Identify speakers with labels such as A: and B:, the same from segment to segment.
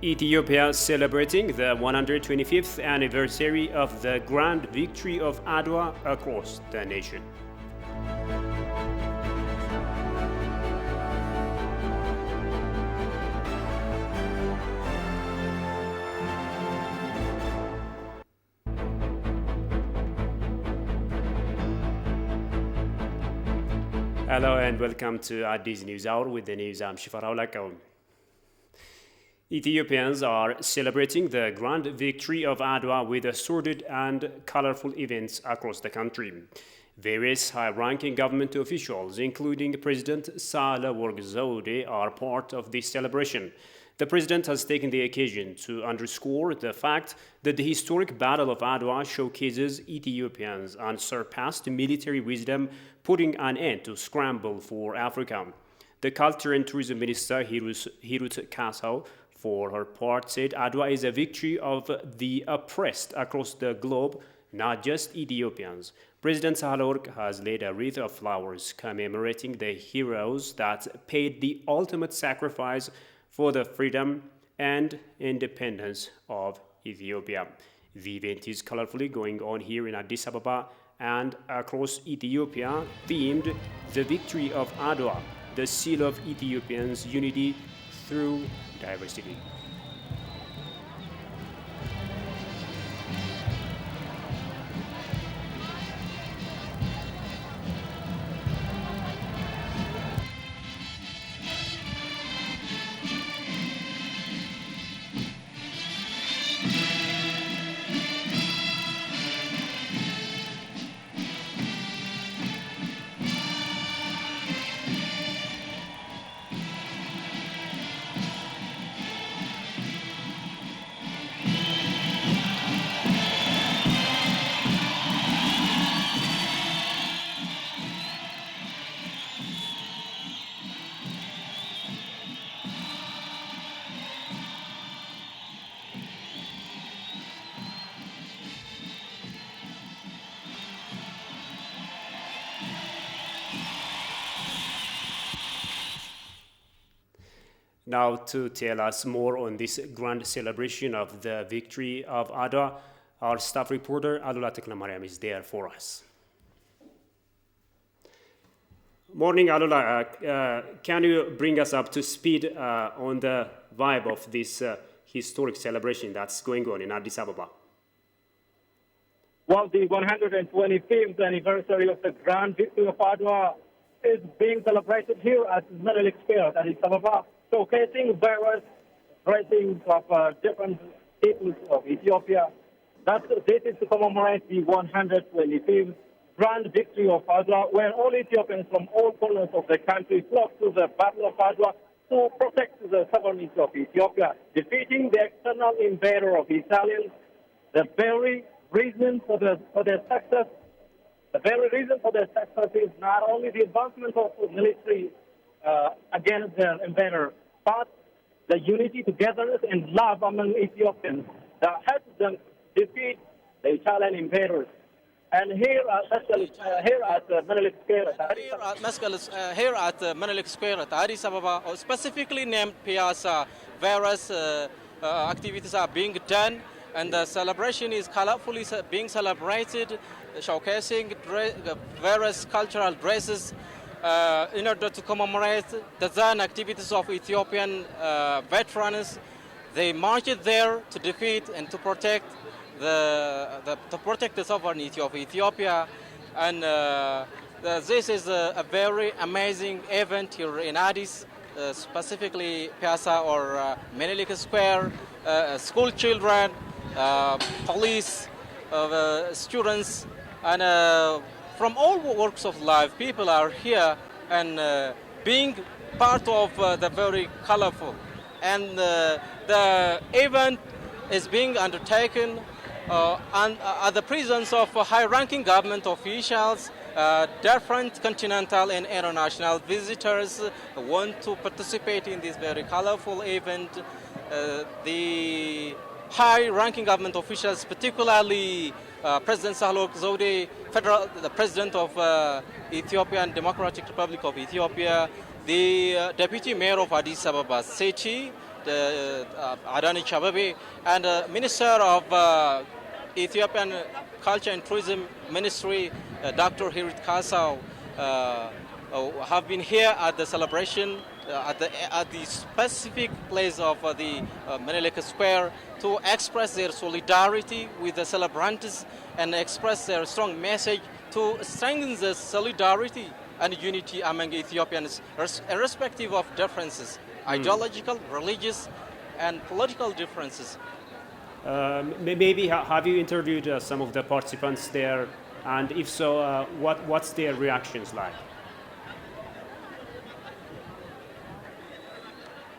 A: Ethiopia celebrating the 125th anniversary of the grand victory of Adwa across the nation. Hello and welcome to Addis News Hour with the news. I'm Shifarao Lakaw. Ethiopians are celebrating the grand victory of Adwa with assorted and colorful events across the country. Various high-ranking government officials, including President Sahle-Work Zewde, are part of this celebration. The president has taken the occasion to underscore the fact that the historic Battle of Adwa showcases Ethiopians' unsurpassed military wisdom, putting an end to scramble for Africa. The Culture and Tourism Minister, Hirut Kasau, for her part, said Adwa is a victory of the oppressed across the globe, not just Ethiopians. President Sahle-Work has laid a wreath of flowers commemorating the heroes that paid the ultimate sacrifice for the freedom and independence of Ethiopia. The event is colorfully going on here in Addis Ababa and across Ethiopia, themed The Victory of Adwa, the seal of Ethiopians' unity through diversity. Now, to tell us more on this grand celebration of the victory of Adwa, our staff reporter Alula Teklamariam is there for us. Morning, Alula. Can you bring us up to speed on the vibe of this historic celebration that's going on in Addis Ababa?
B: Well, the 125th anniversary of the grand victory of Adwa is being celebrated here at Menelik Square, Addis Ababa, showcasing various dressings of different peoples of Ethiopia. This is to commemorate the 125th grand victory of Adwa, where all Ethiopians from all corners of the country flocked to the Battle of Adwa to protect the sovereignty of Ethiopia, defeating the external invader of Italians. The very reason for their success, is not only the advancement of the military against the invader, but the unity, togetherness, and love among Ethiopians that helped them defeat the Italian invaders. And here at Menelik
C: Square at Addis Ababa, or specifically named Piazza, various activities are being done, and the celebration is colorfully being celebrated, showcasing various cultural dresses in order to commemorate the then activities of Ethiopian veterans. They marched there to defeat and to protect the sovereignty of Ethiopia, and this is a very amazing event here in Addis, specifically Piazza or Menelik Square. School children, police, students, and from all walks of life, people are here and being part of the very colorful. And the event is being undertaken at the presence of high-ranking government officials, different continental and international visitors want to participate in this very colorful event. The high-ranking government officials, particularly President Sahle-Work Zewde, the President of Ethiopian Democratic Republic of Ethiopia, the Deputy Mayor of Addis Ababa City, Adanis Abebe, and Minister of Ethiopian Culture and Tourism Ministry, Dr. Hirit Kasau, have been here at the celebration at the specific place of the Menelik Square to express their solidarity with the celebrants and express their strong message to strengthen the solidarity and unity among Ethiopians, irrespective of differences, ideological, religious, and political differences.
A: Maybe have you interviewed some of the participants there, and if so, what's their reactions like?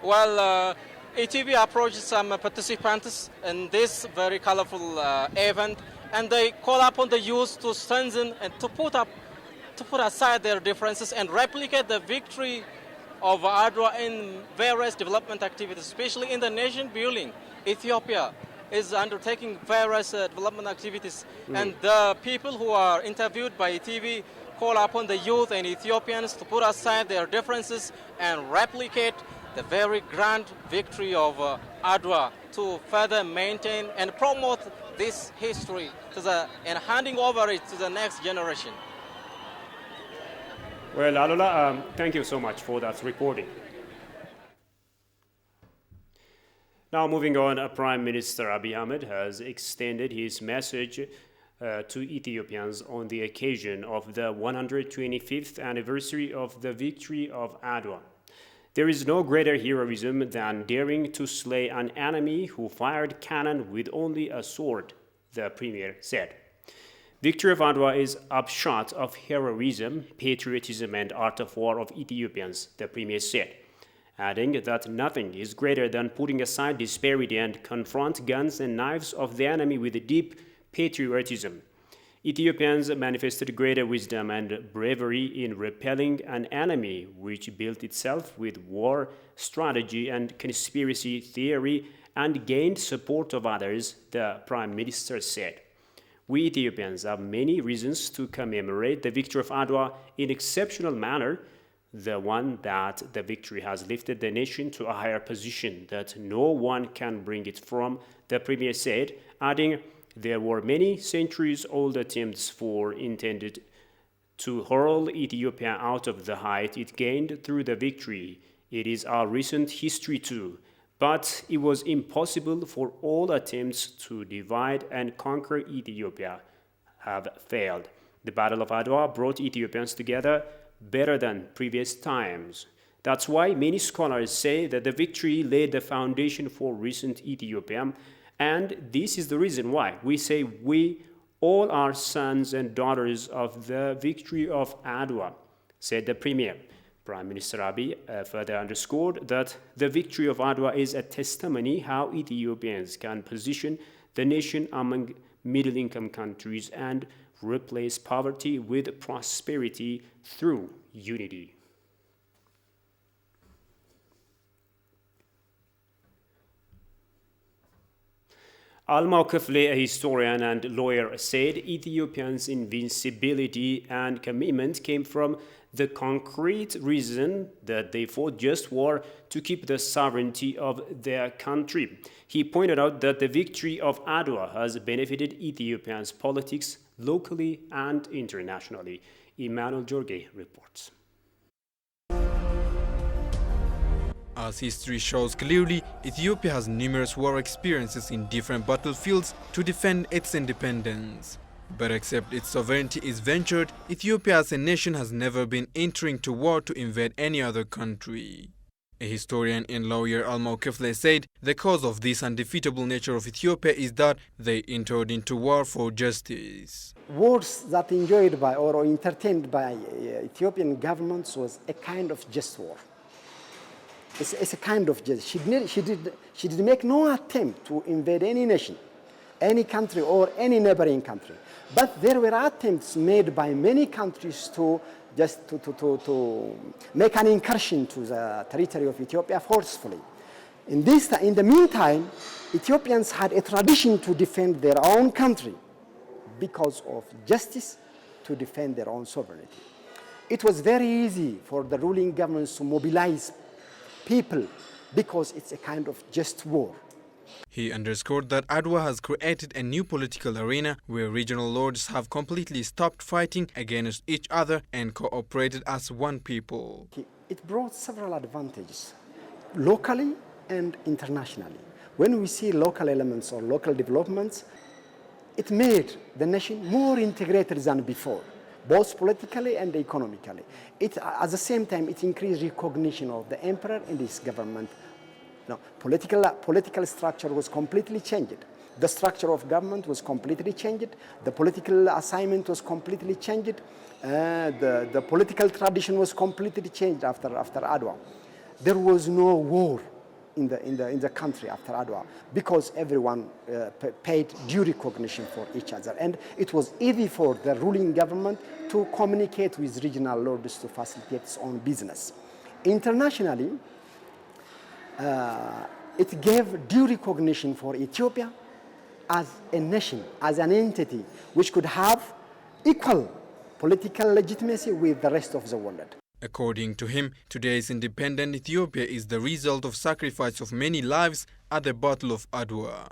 C: Well, ETV approached some participants in this very colorful event, and they call upon the youth to strengthen and to put aside their differences and replicate the victory of Adwa in various development activities, especially in the nation building. Ethiopia is undertaking various development activities, and the people who are interviewed by ETV call upon the youth and Ethiopians to put aside their differences and replicate the very grand victory of Adwa to further maintain and promote this history and handing over it to the next generation.
A: Well, Alola, thank you so much for that reporting. Now moving on, Prime Minister Abiy Ahmed has extended his message to Ethiopians on the occasion of the 125th anniversary of the victory of Adwa. There is no greater heroism than daring to slay an enemy who fired cannon with only a sword, the Premier said. Victory of Adwa is upshot of heroism, patriotism, and art of war of Ethiopians, the Premier said, adding that nothing is greater than putting aside disparity and confront guns and knives of the enemy with deep patriotism. Ethiopians manifested greater wisdom and bravery in repelling an enemy which built itself with war, strategy, and conspiracy theory and gained support of others, the Prime Minister said. We Ethiopians have many reasons to commemorate the victory of Adwa in exceptional manner, the one that the victory has lifted the nation to a higher position that no one can bring it from, the Premier said, adding, there were many centuries-old attempts intended to hurl Ethiopia out of the height it gained through the victory. It is our recent history too. But it was impossible, for all attempts to divide and conquer Ethiopia have failed. The Battle of Adwa brought Ethiopians together better than previous times. That's why many scholars say that the victory laid the foundation for recent Ethiopia, and this is the reason why we say we all are sons and daughters of the victory of Adwa, said the Premier. Prime Minister Abiy further underscored that the victory of Adwa is a testimony how Ethiopians can position the nation among middle-income countries and replace poverty with prosperity through unity. Almao Kefle, a historian and lawyer, said Ethiopians' invincibility and commitment came from the concrete reason that they fought just war to keep the sovereignty of their country. He pointed out that the victory of Adwa has benefited Ethiopians' politics locally and internationally. Emmanuel Jorge reports.
D: As history shows clearly, Ethiopia has numerous war experiences in different battlefields to defend its independence. But except its sovereignty is ventured, Ethiopia as a nation has never been entering to war to invade any other country. A historian and lawyer Almao Kefle said the cause of this undefeatable nature of Ethiopia is that they entered into war for justice.
E: Wars that enjoyed by or entertained by Ethiopian governments was a kind of just war. It's a kind of just. She did make no attempt to invade any nation, any country or any neighboring country. But there were attempts made by many countries to just to make an incursion to the territory of Ethiopia forcefully. In the meantime, Ethiopians had a tradition to defend their own country because of justice, to defend their own sovereignty. It was very easy for the ruling governments to mobilize people, because it's a kind of just war.
D: He underscored that Adwa has created a new political arena where regional lords have completely stopped fighting against each other and cooperated as one people.
E: It brought several advantages, locally and internationally. When we see local elements or local developments, it made the nation more integrated than before, both politically and economically. At the same time, it increased recognition of the emperor and his government. No, political structure was completely changed. The structure of government was completely changed. The political assignment was completely changed. The political tradition was completely changed after Adwa. There was no war in the country after Adwa because everyone paid due recognition for each other. And it was easy for the ruling government to communicate with regional lords to facilitate its own business. Internationally, it gave due recognition for Ethiopia as a nation, as an entity which could have equal political legitimacy with the rest of the world.
D: According to him, today's independent Ethiopia is the result of sacrifice of many lives at the Battle of Adwa.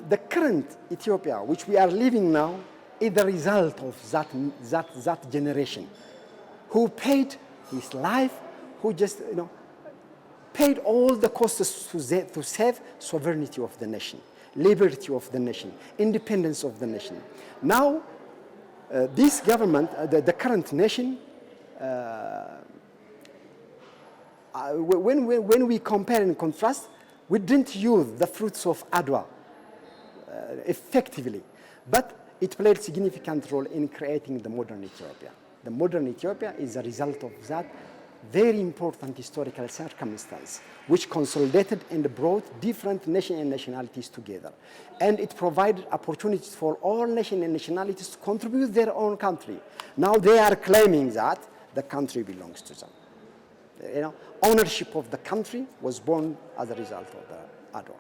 E: The current Ethiopia, which we are living now, is the result of that generation who paid his life, who just, paid all the costs to save sovereignty of the nation, liberty of the nation, independence of the nation. Now, this government, the current nation, when we compare and contrast, we didn't use the fruits of Adwa effectively, but it played a significant role in creating the modern Ethiopia. The modern Ethiopia is a result of that very important historical circumstance, which consolidated and brought different nations and nationalities together. And it provided opportunities for all nations and nationalities to contribute their own country. Now they are claiming that the country belongs to them. Ownership of the country was born as a result of the Adwa.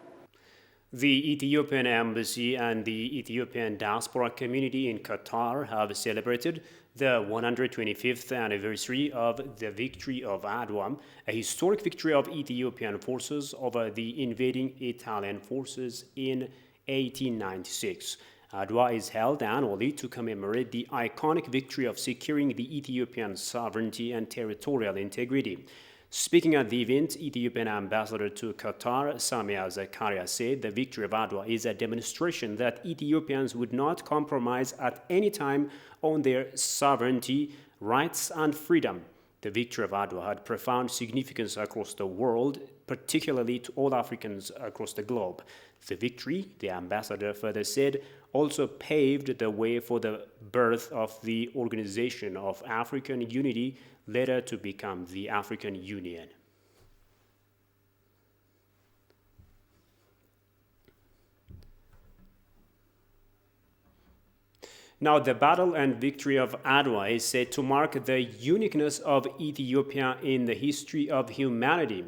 A: The Ethiopian embassy and the Ethiopian diaspora community in Qatar have celebrated the 125th anniversary of the victory of Adwa, a historic victory of Ethiopian forces over the invading Italian forces in 1896. Adwa is held annually to commemorate the iconic victory of securing the Ethiopian sovereignty and territorial integrity. Speaking at the event, Ethiopian ambassador to Qatar, Samia Zakaria, said the victory of Adwa is a demonstration that Ethiopians would not compromise at any time on their sovereignty, rights, and freedom. The victory of Adwa had profound significance across the world, particularly to all Africans across the globe. The victory, the ambassador further said, also paved the way for the birth of the Organization of African Unity, later to become the African Union. Now, the battle and victory of Adwa is said to mark the uniqueness of Ethiopia in the history of humanity.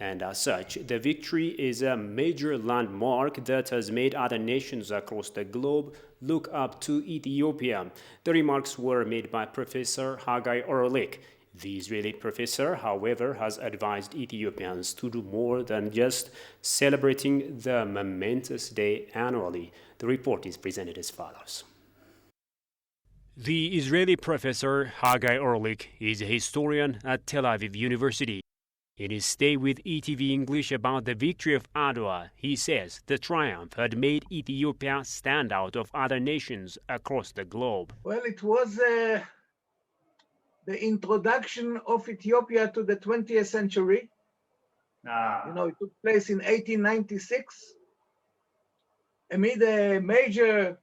A: And as such, the victory is a major landmark that has made other nations across the globe look up to Ethiopia. The remarks were made by Professor Haggai Orlik. The Israeli professor, however, has advised Ethiopians to do more than just celebrating the momentous day annually. The report is presented as follows. The Israeli professor Haggai Orlik is a historian at Tel Aviv University. In his stay with ETV English about the victory of Adwa, he says the triumph had made Ethiopia stand out of other nations across the globe.
F: Well, it was the introduction of Ethiopia to the 20th century. It took place in 1896 amid a major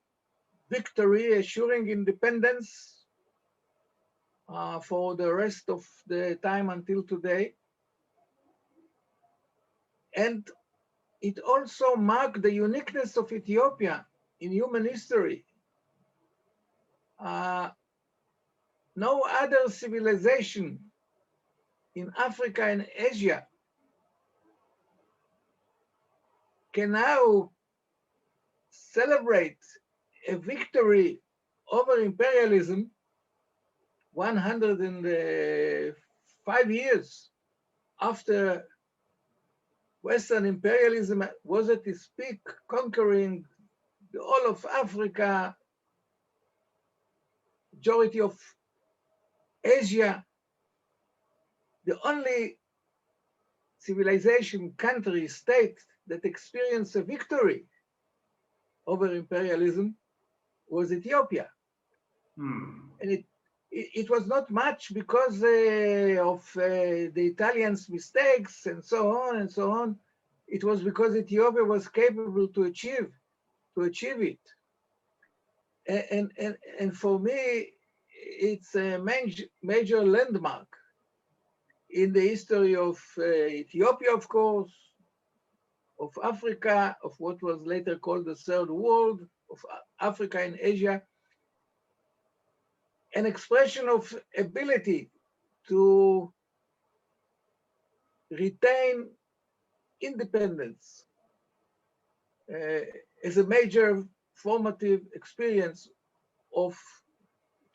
F: victory assuring independence for the rest of the time until today. And it also marked the uniqueness of Ethiopia in human history. No other civilization in Africa and Asia can now celebrate a victory over imperialism 105 years after Western imperialism was at its peak, conquering the whole of Africa, majority of Asia. The only civilization, country, state that experienced a victory over imperialism was Ethiopia. And it was not much because of the Italians' mistakes and so on and so on. It was because Ethiopia was capable to achieve it. And for me, it's a major landmark in the history of Ethiopia, of course, of Africa, of what was later called the Third World, of Africa and Asia. An expression of ability to retain independence as a major formative experience of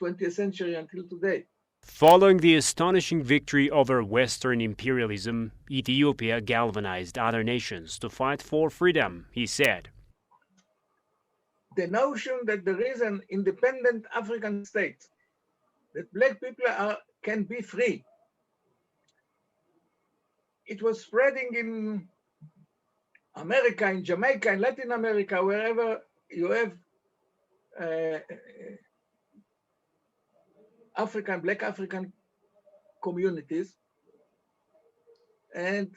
F: 20th century until today.
A: Following the astonishing victory over Western imperialism, Ethiopia galvanized other nations to fight for freedom, he said.
F: The notion that there is an independent African state, that Black people can be free, it was spreading in America, in Jamaica, in Latin America, wherever you have Black African communities. And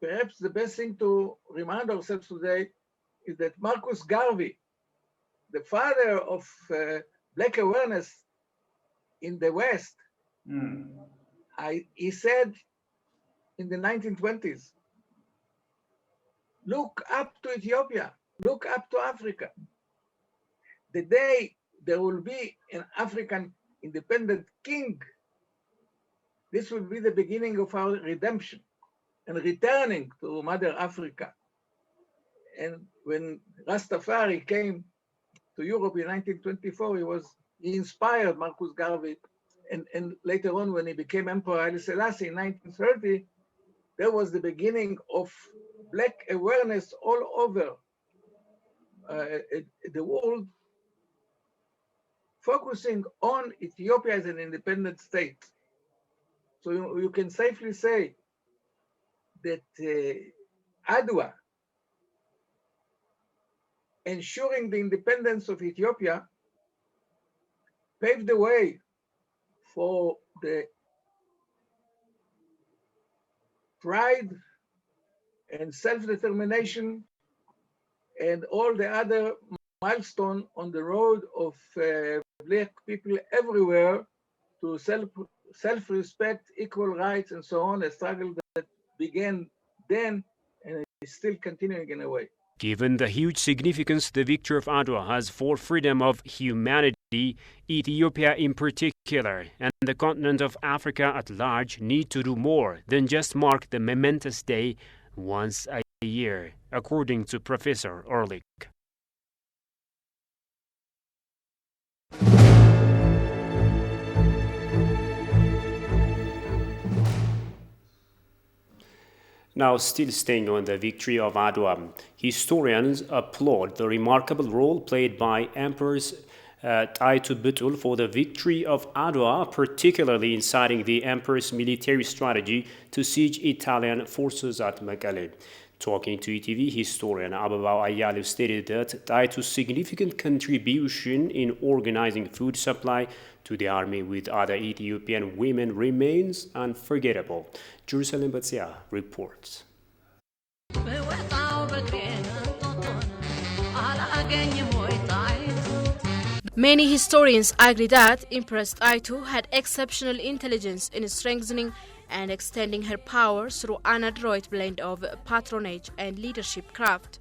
F: perhaps the best thing to remind ourselves today is that Marcus Garvey, the father of Black awareness in the West, he said in the 1920s, look up to Ethiopia, look up to Africa. The day there will be an African independent king, this will be the beginning of our redemption and returning to Mother Africa. And when Rastafari came to Europe in 1924, he inspired Marcus Garvey. And later on, when he became Emperor Haile Selassie in 1930, there was the beginning of Black awareness all over the world, focusing on Ethiopia as an independent state. So you can safely say that Adwa, ensuring the independence of Ethiopia, paved the way for the pride and self-determination and all the other milestones on the road of Black people everywhere to self-respect, equal rights, and so on, a struggle that began then and is still continuing in a way.
A: Given the huge significance the victory of Adwa has for freedom of humanity, Ethiopia in particular, and the continent of Africa at large need to do more than just mark the momentous day once a year, according to Professor Ehrlich. Now, still staying on the victory of Adwa, historians applaud the remarkable role played by Empress Taitu Butul for the victory of Adwa, particularly in citing the emperor's military strategy to siege Italian forces at Mekelle. Talking to ETV, historian Ababa Ayalew stated that Taitu's significant contribution in organizing food supply to the army with other Ethiopian women remains unforgettable. Jerusalem Batsia reports.
G: Many historians agree that Empress Taitu had exceptional intelligence in strengthening and extending her power through an adroit blend of patronage and leadership craft.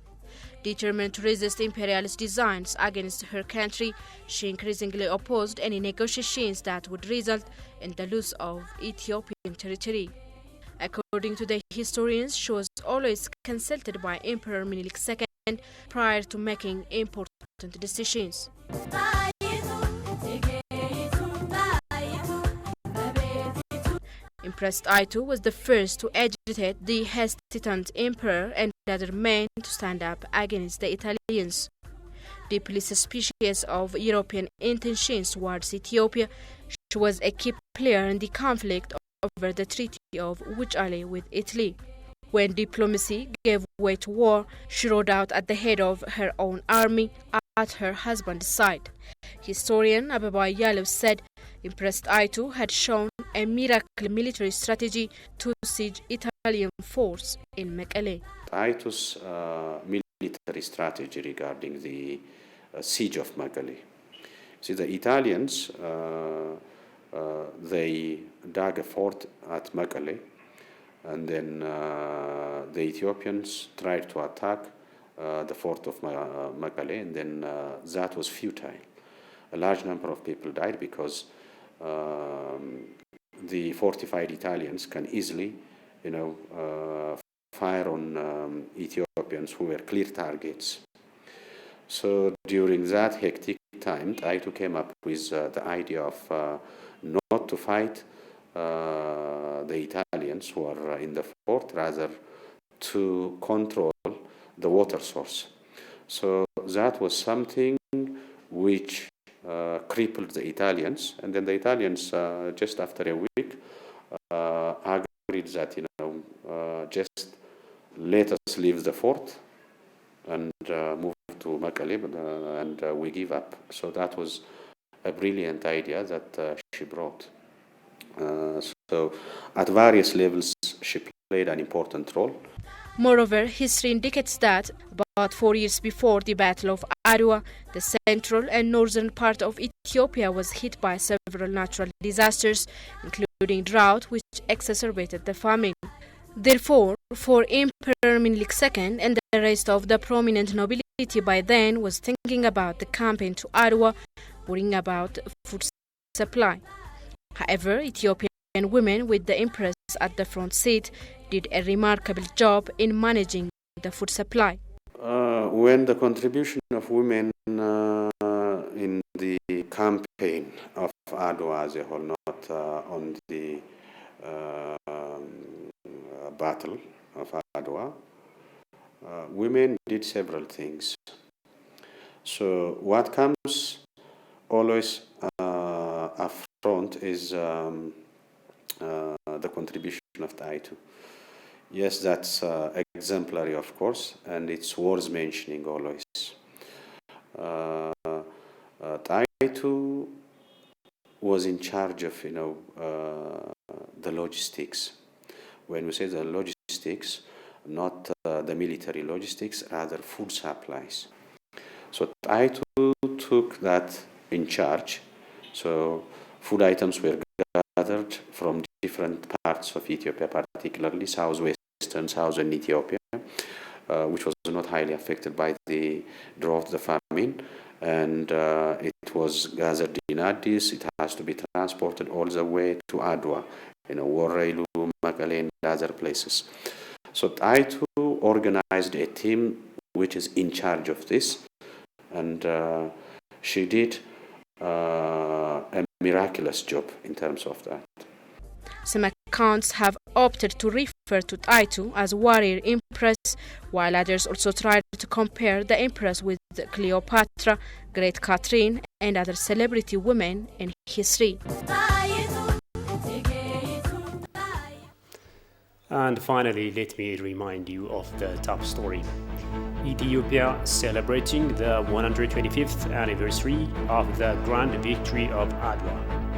G: Determined to resist imperialist designs against her country, she increasingly opposed any negotiations that would result in the loss of Ethiopian territory. According to the historians, she was always consulted by Emperor Minilik II prior to making important decisions. Empress Aitu was the first to agitate the hesitant emperor and other men to stand up against the Italians. Deeply suspicious of European intentions towards Ethiopia, she was a key player in the conflict over the Treaty of Wuchale with Italy. When diplomacy gave way to war, she rode out at the head of her own army at her husband's side. Historian Ababa Yalew said Empress Aitu had shown a miracle military strategy to siege Italian force in Mekelle.
H: Aitu's military strategy regarding the siege of Mekelle. See, the Italians, they dug a fort at Mekelle, and then the Ethiopians tried to attack the fort of Mekelle, and then that was futile. A large number of people died because the fortified Italians can easily, fire on Ethiopians who were clear targets. So during that hectic time, Aitu came up with the idea of not to fight the Italians who are in the fort, rather to control the water source. So that was something which crippled the Italians, and then the Italians, just after a week, agreed that just let us leave the fort and move to Mekelle, and we give up. So that was a brilliant idea that she brought. So at various levels, she played an important role.
G: Moreover, history indicates that about 4 years before the Battle of Adwa, the central and northern part of Ethiopia was hit by several natural disasters, including drought, which exacerbated the famine. Therefore, for Emperor Minilik II and the rest of the prominent nobility by then was thinking about the campaign to Adwa, worrying about food supply. However, Ethiopian women with the empress at the front seat did a remarkable job in managing the food supply.
H: When the contribution of women in the campaign of Adwa as a whole, not on the battle of Adwa, women did several things. So what comes always up front is the contribution of Aitu. Yes, that's exemplary, of course, and it's worth mentioning always. Aitu was in charge of, the logistics. When we say the logistics, not the military logistics, rather food supplies. So Aitu took that in charge. So food items were gathered from different parts of Ethiopia, particularly southern Ethiopia, which was not highly affected by the drought, the famine, and it was gathered in Addis. It has to be transported all the way to Adwa, Warrailu, Mekelle, and other places. So Aitu organized a team which is in charge of this, and she did a miraculous job in terms of that.
G: Some accounts have opted to refer to Aitu as warrior empress, while others also tried to compare the empress with Cleopatra, Great Catherine, and other celebrity women in history.
A: And finally, let me remind you of the top story. Ethiopia celebrating the 125th anniversary of the Grand Victory of Adwa.